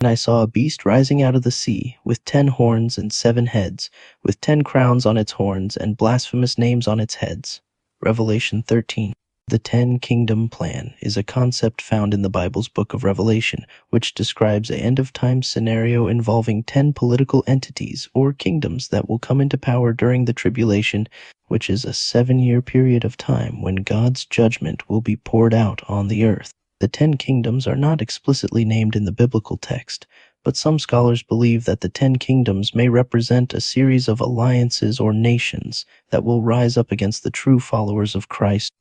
And I saw a beast rising out of the sea, with 10 horns and 7 heads, with 10 crowns on its horns and blasphemous names on its heads. Revelation 13. The 10-kingdom plan is a concept found in the Bible's book of Revelation, which describes an end-of-time scenario involving 10 political entities or kingdoms that will come into power during the tribulation, which is a 7-year period of time when God's judgment will be poured out on the earth. The 10 kingdoms are not explicitly named in the biblical text, but some scholars believe that the 10 kingdoms may represent a series of alliances or nations that will rise up against the true followers of Christ.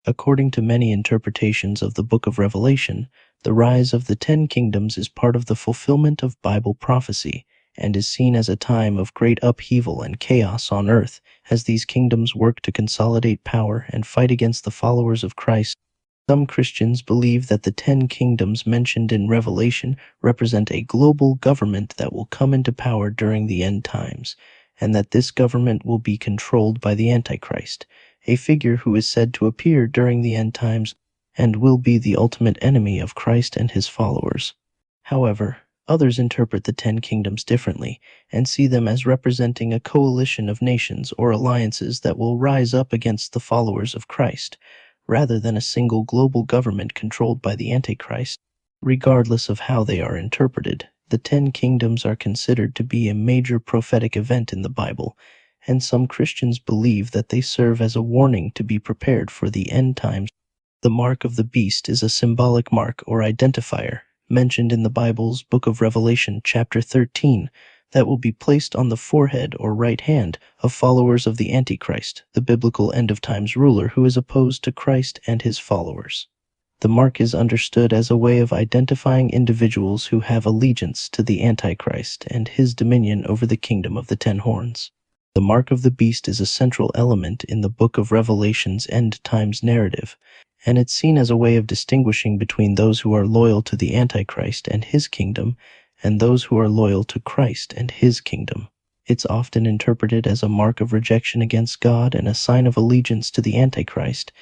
According to many interpretations of the book of Revelation, the rise of the 10 kingdoms is part of the fulfillment of Bible prophecy and is seen as a time of great upheaval and chaos on earth as these kingdoms work to consolidate power and fight against the followers of Christ. Some Christians believe that the 10 kingdoms mentioned in Revelation represent a global government that will come into power during the end times, and that this government will be controlled by the Antichrist, a figure who is said to appear during the end times and will be the ultimate enemy of Christ and his followers. However, others interpret the 10 kingdoms differently and see them as representing a coalition of nations or alliances that will rise up against the followers of Christ, rather than a single global government controlled by the Antichrist. Regardless of how they are interpreted, the 10 kingdoms are considered to be a major prophetic event in the Bible, and some Christians believe that they serve as a warning to be prepared for the end times. The mark of the beast is a symbolic mark or identifier mentioned in the Bible's book of Revelation, chapter 13, that will be placed on the forehead or right hand of followers of the Antichrist, the biblical end-of-times ruler who is opposed to Christ and his followers. The mark is understood as a way of identifying individuals who have allegiance to the Antichrist and his dominion over the kingdom of the 10 horns. The mark of the beast is a central element in the book of Revelation's end-times narrative, and it's seen as a way of distinguishing between those who are loyal to the Antichrist and his kingdom and those who are loyal to Christ and his kingdom. It's often interpreted as a mark of rejection against God and a sign of allegiance to the Antichrist,